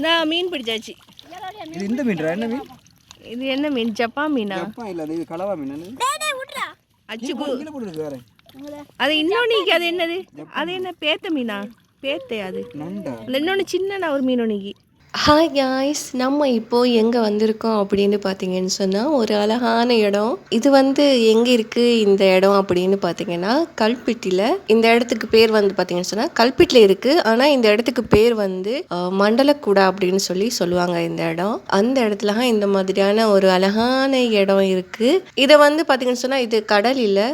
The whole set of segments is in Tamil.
நான் மீன் பிடிச்சாச்சு. இது இந்த மீன் என்ன மீன்? இது என்ன மீன்? ஜப்பா மீனா? ஜப்பா இல்ல, இது கலவா மீன். அச்சு கீழ போடுறது வேற. அது இன்னொன்னிக்கு அது என்னது? அது என்ன பேத்த மீனா? பேத்தை அது. நண்டா. இன்னொன்று சின்ன ஒரு மீன் ஒன்னிக்கு. ஹாய் காய்ஸ், நம்ம இப்போது எங்கே வந்திருக்கோம் அப்படின்னு பார்த்தீங்கன்னு சொன்னால் ஒரு அழகான இடம். இது எங்கே இருக்குது இந்த இடம் அப்படின்னு பார்த்தீங்கன்னா கல்பிட்டியில். இந்த இடத்துக்கு பேர் பார்த்தீங்கன்னு சொன்னால் கல்பிட்டில் இருக்குது. ஆனால் இந்த இடத்துக்கு பேர் மண்டலக்கூடா அப்படின்னு சொல்லுவாங்க இந்த இடம். அந்த இடத்துல இந்த மாதிரியான ஒரு அழகான இடம் இருக்குது. இதை பார்த்தீங்கன்னு சொன்னால் இது கடல் இல்லை,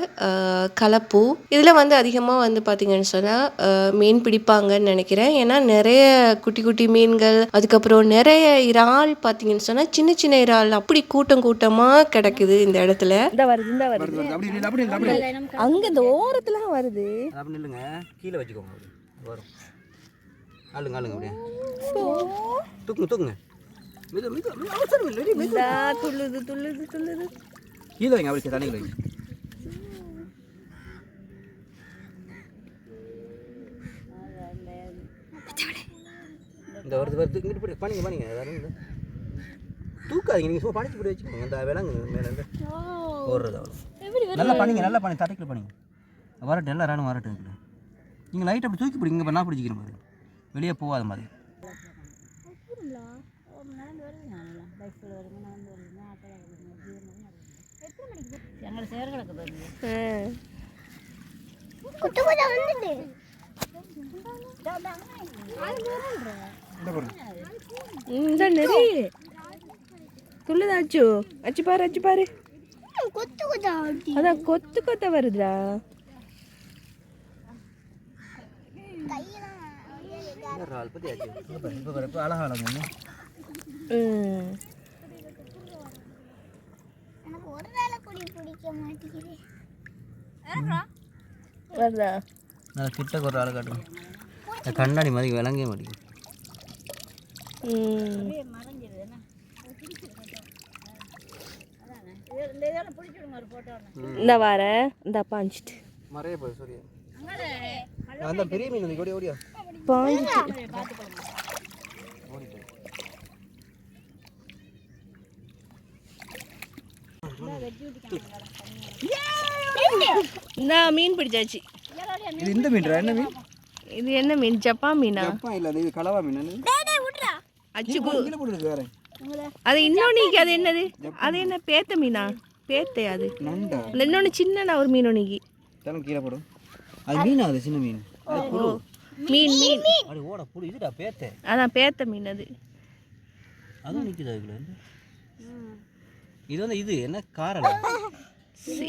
கலப்பு. இதில் அதிகமாக பார்த்தீங்கன்னு சொன்னால் மீன் பிடிப்பாங்கன்னு நினைக்கிறேன். ஏன்னா நிறைய குட்டி குட்டி மீன்கள், அதுக்கப்புறம் நிறைய இறால் பார்த்தீங்கன்னு சொன்னால் சின்ன சின்ன இறால் அப்படி கூட்டம் கூட்டமாக கிடக்குது இந்த இடத்துல. அங்கே இந்த ஓரத்துலாம் வருது. அப்படி இல்லைங்க, கீழே வச்சுக்கோங்க. வரும் ஆளுங்க ஆளுங்க அப்படியே தூக்குங்க தூக்குங்க. துள்ளுது துள்ளுது துள்ளுது. கீழே வைங்க, அப்படி தண்ணியில் வைங்க. இந்த வருது இங்கிட்டு போய் பண்ணிங்க வேறு தூக்காதீங்க. நீங்கள் சும்மா பணிச்சு போய் வச்சுக்கோங்க. இந்த விலங்கு மேலே ஓடுறது அவ்வளோ நல்லா பண்ணிங்க. நல்லா பண்ணி தட்டிக்கில் பண்ணிங்க. வரட்டும், எல்லாம் ராணும் வரட்டும். நீங்கள் லைட் அப்படி தூக்கி பிடிங்க. இப்போ நான் பிடிச்சிக்கிறேன் பாரு, வெளியே போகாத மாதிரி. துள்ளுதாச்சு. அச்சு பாரு அச்சு பாரு. அதான் கொத்து கொத்த வருதுடா. கிட்ட ஒரு ஆள் காட்டுங்க. கண்ணாடி மாதிரி விளங்க மாட்டேங்குது. இந்த வார இந்த பாஞ்சிட்டு மறைய போய் சரியா அந்த பெரிய மீன் ஓடி ஓடியா பாஞ்சிட்டு நான் மீன் பிடிச்சாச்சு. இது இந்த மீன் என்ன மீன்? இது என்ன மீன்? ஜப்பா மீனா? ஜப்பா இல்ல, இது கலவா மீன். அச்சு கீழ போடுறது வேற. அது இன்னொன்னிக்கு அது என்னது? அது என்ன பேத்த மீனா? பேத்தை அது. நண்டா. இன்னொன்று சின்ன ஒரு மீன் ஒன்னிக்கு. தரம் கீழே போடும். அது மீனா? அது சின்ன மீன். மீன் மீன். அட ஓட புடி. இதுடா பேத்தை. அதான் பேத்த மீன் அது. அது நிக்குது அதுக்குள்ள. இது இது என்ன காரல?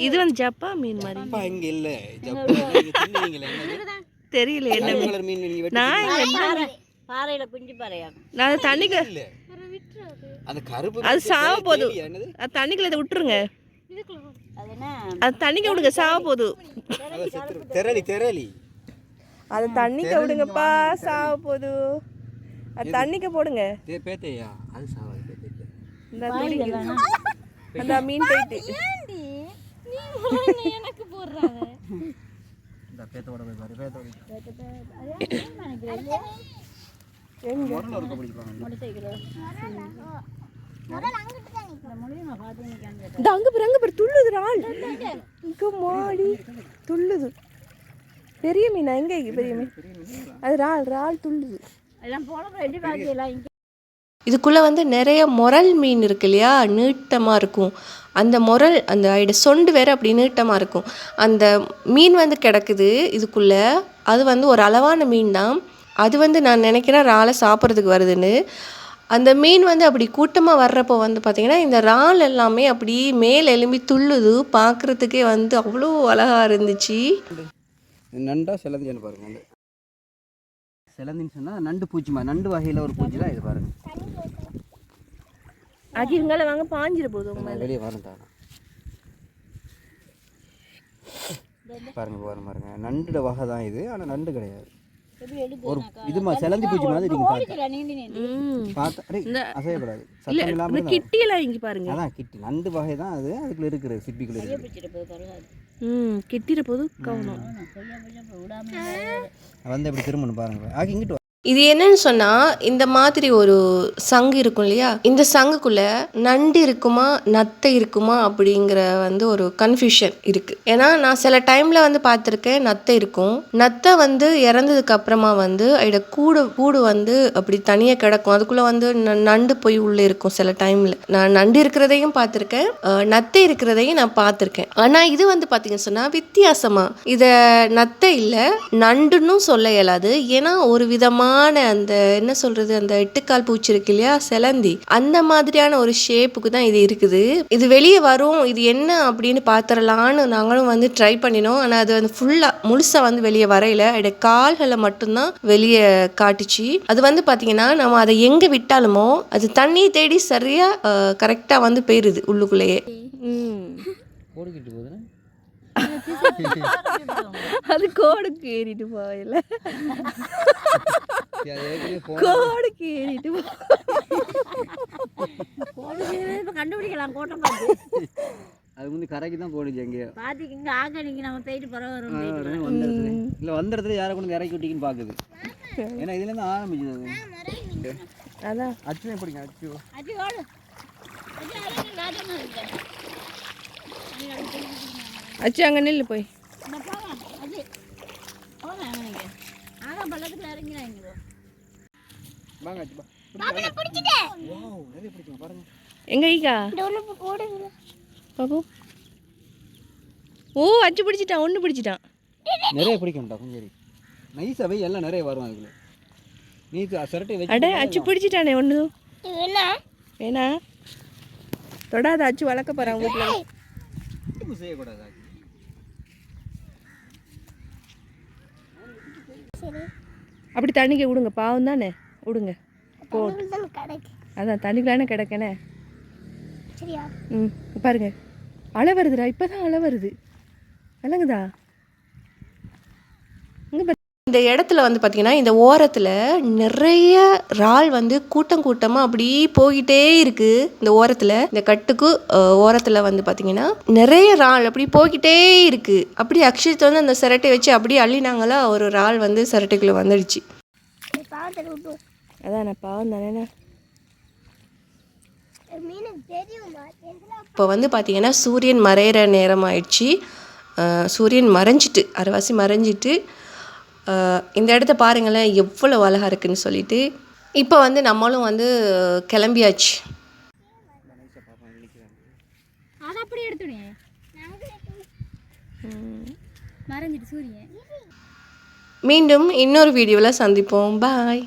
இது ஜப்பா மீன் மாதிரி. ஜப்பா இங்க இல்ல. ஜப்பா நீங்க தின்னீங்களே என்ன? தெரியல என்ன கலர் மீன் நீங்க வெட்டி. நான் பாறையில குஞ்சு பாறையா? நான் தண்ணிக்கு அந்த கருப்பு அது சாவ போகுது. அது தண்ணிக்குள்ள இதை விட்டுருங்க. அது என்ன? அது தண்ணிக்கு விடுங்க, சாவ போகுது. தெரளி தெரளி. அது தண்ணிக்கு விடுங்கப்பா, சாவ போகுது. அது தண்ணிக்கு போடுங்க. பேத்தையா? அது சாவாது பேத்தை. அந்த மீன் போயிட்டு எனக்கு போடுறாங்க. இந்த பேத்தோட போய் பாரு. பேத்தோட துள்ளுது. பெரிய மீனா? எங்க பெரிய மீன்? அது ரால் துள்ளுது. இதுக்குள்ளே நிறைய முரல் மீன் இருக்கு இல்லையா, நீட்டமாக இருக்கும். அந்த முரல் அந்த சொண்டு வேறு அப்படி நீட்டமாக இருக்கும். அந்த மீன் கிடக்குது இதுக்குள்ளே. அது ஒரு அளவான மீன் தான். அது நான் நினைக்கிறேன் இறாலை சாப்பிட்றதுக்கு வருதுன்னு. அந்த மீன் அப்படி கூட்டமாக வர்றப்போ பார்த்திங்கன்னா இந்த இறால் எல்லாமே அப்படி மேல் எலும்பி துள்ளுது. பார்க்குறதுக்கே அவ்வளோ அழகாக இருந்துச்சு. நண்டா செலந்தின்னு பாருங்க. செலந்தின்னு சொன்னால் நண்டு பூச்சிமா, நண்டு வகையில் ஒரு பூச்சி தான் இது பாருங்க. அகிங்கள வாங்க பாஞ்சிர போதும். வெளியே வரண்டா பாருங்க பாருங்க. நண்டு வகை தான் இது, ஆனால் நண்டு கிடையாது. ஒரு இதுமா செலந்தி பூச்சி மாதிரி நீங்க பார்த்தா அசையப்படாது. சத்தம் இல்லாம கிட்டியெல்லாம் இங்க பாருங்க. அதான் கிட்டி நண்டு வகை தான் அது. அதுக்குள்ள இருக்கிற சிப்பிக்குள்ள இருக்கு. கெட்டிற போது கவனம். வந்து இப்படி திரும்பணும் பாருங்க. ஆகி இங்கிட்டு இது என்னன்னு சொன்னா, இந்த மாதிரி ஒரு சங்கு இருக்கும் இல்லையா, இந்த சங்குக்குள்ள நண்டு இருக்குமா நத்தை இருக்குமா அப்படிங்கிற வந்து ஒரு கன்ஃபியூஷன் இருக்கு. ஏன்னா நான் சில டைம்ல வந்து பார்த்துருக்கேன் நத்தை இருக்கும். நத்தை வந்து இறந்ததுக்கு அப்புறமா வந்து அதோட கூடு வந்து அப்படி தனியா கிடக்கும். அதுக்குள்ள வந்து நண்டு போய் உள்ள இருக்கும். சில டைம்ல நான் நண்டு இருக்கிறதையும் பார்த்துருக்கேன், நத்தை இருக்கிறதையும் நான் பார்த்துருக்கேன். ஆனா இது வந்து பார்த்தீங்கன்னு சொன்னா வித்தியாசமா, இத நத்தை இல்லை நண்டுன்னு சொல்ல இயலாது. ஏன்னா ஒரு விதமான அந்த என்ன சொல்றது, அந்த 8 கால் பூச்சி இருக்கு இல்லையா, செலந்தி, அந்த மாதிரியான ஒரு ஷேப்புக்கு தான் இது இருக்குது. இது வெளியே வரும், இது என்ன அப்படின்னு பார்த்துடலான்னு நாங்களும் வந்து ட்ரை பண்ணினோம். ஆனால் அது வந்து முழுசா வந்து வெளியே வரையில, அதோட கால்களை மட்டும்தான் வெளியே காட்டுச்சு. அது வந்து பார்த்தீங்கன்னா நம்ம அதை எங்கே விட்டாலுமோ அது தண்ணியை தேடி சரியா கரெக்டாக வந்து போயிருது உள்ளுக்குள்ளேயே. ஓடிக்கிட்டு போகுதுன்னா அது கோடுக்கு ஏறிட்டு போயில, கோடுக்கு ஏறிட்டு கண்டுபிடிக்கலாம் கூட்டம் பார்த்து. அது வந்து கரைக்கு தான் போடுச்சு எங்கேயோ பாத்திக்கு இங்கே ஆக்கணிக்கு நம்ம போயிட்டு போகிற வரும். இல்லை வந்த இடத்துல யாரை கொண்டு இறக்கி விட்டிங்கன்னு பார்க்குது. ஏன்னா இதுலேருந்து ஆரம்பிச்சுது அது. அதான் அச்சு எப்படிங்க அச்சு அடி ஓடு அச்சு அங்கே நில்லு போய். போவேன் அடி போவேன் எனக்கு ஆகா பள்ளத்துக்குள்ள இறங்கிறாங்க. வாங்க அச்சு நிறைய பிடிச்சிட்டேன். பாருங்க எங்க ஈகா பாபு. ஓ அச்சு பிடிச்சிட்டான், ஒன்று பிடிச்சிட்டான். நிறைய பிடிக்கும்டா கொஞ்சம் நைஸாக போய் எல்லாம் நிறைய வரும் அதுக்குள்ள. நீ சரட்டை வச்சு அட அச்சு பிடிச்சிட்டானே ஒன்று. வேணா தொடாத, அச்சு வளர்க்க போகிறான் வீட்டில். செய்யக்கூடாது. அப்படி தண்ணிக்கு விடுங்க, பாவம் தானே, விடுங்க போ. அதான் தண்ணிக்குள்ளானே கிடக்கனே. பாருங்க அலை வருதுடா, இப்போதான் அலை வருது. விளங்குதா? இந்த இடத்துல வந்து பார்த்தீங்கன்னா இந்த ஓரத்தில் நிறைய இறால் வந்து கூட்டம் கூட்டமாக அப்படி போய்கிட்டே இருக்குது. இந்த ஓரத்தில் இந்த கட்டுக்கு ஓரத்தில் வந்து பார்த்தீங்கன்னா நிறைய இறால் அப்படி போய்கிட்டே இருக்குது. அப்படி அக்ஷித் வந்து அந்த சிரட்டை வச்சு அப்படியே அள்ளினாங்களா, ஒரு இறால் வந்து சிரட்டைக்குள்ளே வந்துடுச்சு. அதான் நான் பாவம் தானே. இப்போ வந்து பார்த்தீங்கன்னா சூரியன் மறையிற நேரம் ஆயிடுச்சு. சூரியன் மறைஞ்சிட்டு, அரைவாசி மறைஞ்சிட்டு. இந்த இடத்த பாருங்களேன் எவ்வளோ அழகாக இருக்குன்னு சொல்லிட்டு. இப்போ வந்து நம்மளும் வந்து கிளம்பியாச்சு. அதை அப்படி எடுத்துடுங்க, மறைஞ்சிட்டு சூரியன். மீண்டும் இன்னொரு வீடியோவில் சந்திப்போம். பாய்.